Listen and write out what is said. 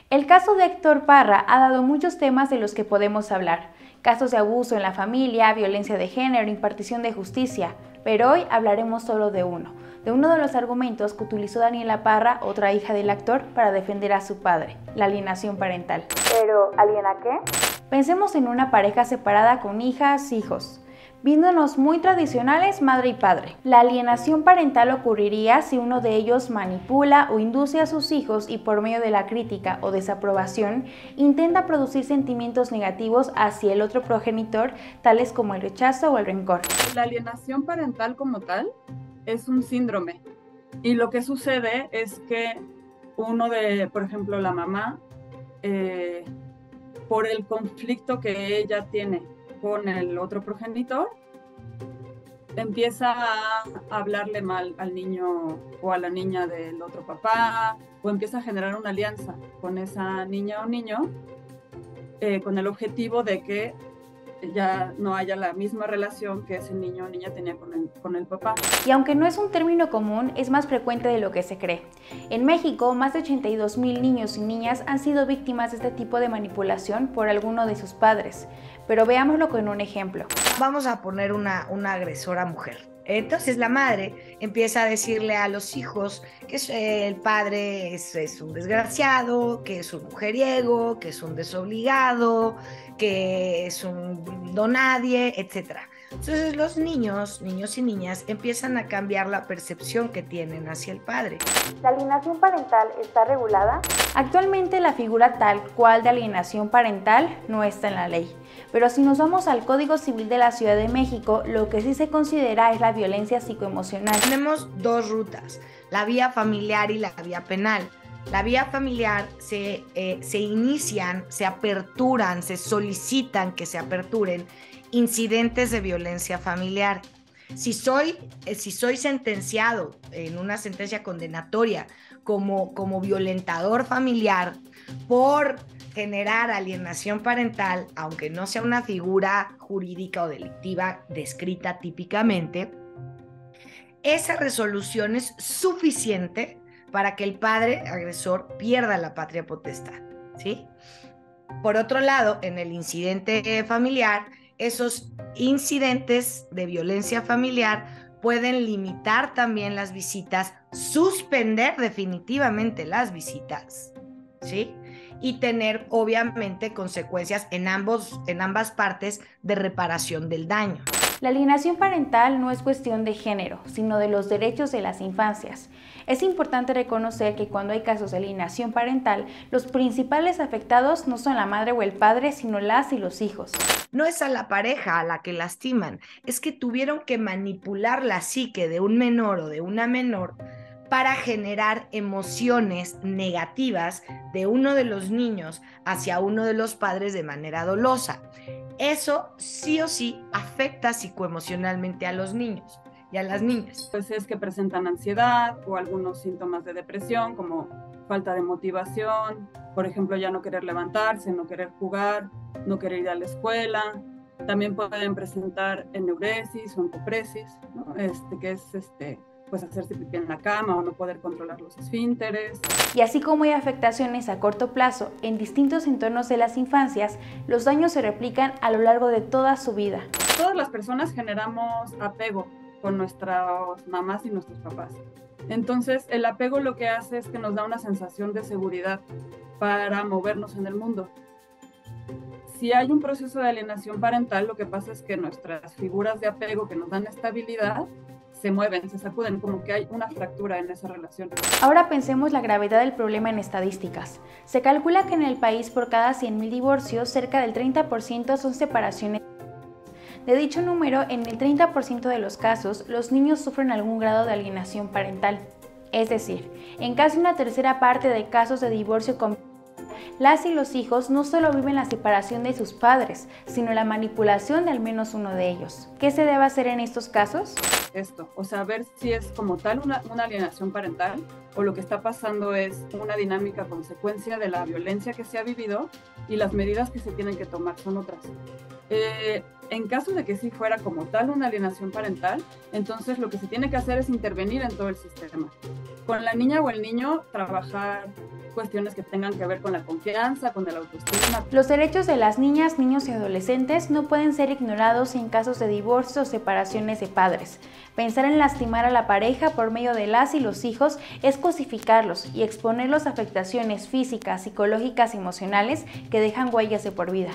El caso de Héctor Parra ha dado muchos temas de los que podemos hablar. Casos de abuso en la familia, violencia de género, impartición de justicia. Pero hoy hablaremos solo de uno de los argumentos que utilizó Daniela Parra, otra hija del actor, para defender a su padre, la alienación parental. ¿Pero aliena qué? Pensemos en una pareja separada con hijas, hijos. Viéndonos muy tradicionales, madre y padre. La alienación parental ocurriría si uno de ellos manipula o induce a sus hijos y por medio de la crítica o desaprobación intenta producir sentimientos negativos hacia el otro progenitor, tales como el rechazo o el rencor. La alienación parental como tal es un síndrome y lo que sucede es que por ejemplo, la mamá, por el conflicto que ella tiene con el otro progenitor, empieza a hablarle mal al niño o a la niña del otro papá, o empieza a generar una alianza con esa niña o niño, con el objetivo de que ya no haya la misma relación que ese niño o niña tenía con el papá. Y aunque no es un término común, es más frecuente de lo que se cree. En México, más de 82,000 niños y niñas han sido víctimas de este tipo de manipulación por alguno de sus padres. Pero veámoslo con un ejemplo. Vamos a poner una agresora mujer. Entonces la madre empieza a decirle a los hijos que el padre es un desgraciado, que es un mujeriego, que es un desobligado, que es un donadie, etc. Entonces los niños y niñas empiezan a cambiar la percepción que tienen hacia el padre. ¿La alienación parental está regulada? Actualmente la figura tal cual de alienación parental no está en la ley. Pero si nos vamos al Código Civil de la Ciudad de México, lo que sí se considera es la violencia psicoemocional. Tenemos dos rutas, la vía familiar y la vía penal. La vía familiar se inician, se aperturan, se solicitan que se aperturen incidentes de violencia familiar. Si soy sentenciado en una sentencia condenatoria como violentador familiar por generar alienación parental, aunque no sea una figura jurídica o delictiva descrita típicamente, esa resolución es suficiente para que el padre agresor pierda la patria potestad, ¿sí? Por otro lado, en el incidente familiar, esos incidentes de violencia familiar pueden limitar también las visitas, suspender definitivamente las visitas, ¿sí? Y tener obviamente consecuencias en ambas partes de reparación del daño. La alienación parental no es cuestión de género, sino de los derechos de las infancias. Es importante reconocer que cuando hay casos de alienación parental, los principales afectados no son la madre o el padre, sino las y los hijos. No es a la pareja a la que lastiman, es que tuvieron que manipular la psique de un menor o de una menor para generar emociones negativas de uno de los niños hacia uno de los padres de manera dolosa. Eso sí o sí afecta psicoemocionalmente a los niños y a las niñas. Pues es que presentan ansiedad o algunos síntomas de depresión como falta de motivación, por ejemplo, ya no querer levantarse, no querer jugar, no querer ir a la escuela. También pueden presentar enuresis o encopresis, ¿no? Que es pues hacerse pipí en la cama o no poder controlar los esfínteres. Y así como hay afectaciones a corto plazo en distintos entornos de las infancias, los daños se replican a lo largo de toda su vida. Todas las personas generamos apego con nuestras mamás y nuestros papás. Entonces, el apego lo que hace es que nos da una sensación de seguridad para movernos en el mundo. Si hay un proceso de alienación parental, lo que pasa es que nuestras figuras de apego que nos dan estabilidad se mueven, se sacuden, como que hay una fractura en esa relación. Ahora pensemos la gravedad del problema en estadísticas. Se calcula que en el país por cada 100,000 divorcios, cerca del 30% son separaciones. De dicho número, en el 30% de los casos, los niños sufren algún grado de alienación parental. Es decir, en casi una tercera parte de casos de divorcio las y los hijos no solo viven la separación de sus padres, sino la manipulación de al menos uno de ellos. ¿Qué se debe hacer en estos casos? O sea, ver si es como tal una alienación parental o lo que está pasando es una dinámica consecuencia de la violencia que se ha vivido y las medidas que se tienen que tomar son otras. En caso de que sí fuera como tal una alienación parental, entonces lo que se tiene que hacer es intervenir en todo el sistema. Con la niña o el niño trabajar cuestiones que tengan que ver con la confianza, con el autoestima. Los derechos de las niñas, niños y adolescentes no pueden ser ignorados en casos de divorcio o separaciones de padres. Pensar en lastimar a la pareja por medio de las y los hijos es cosificarlos y exponerlos a afectaciones físicas, psicológicas y emocionales que dejan huellas de por vida.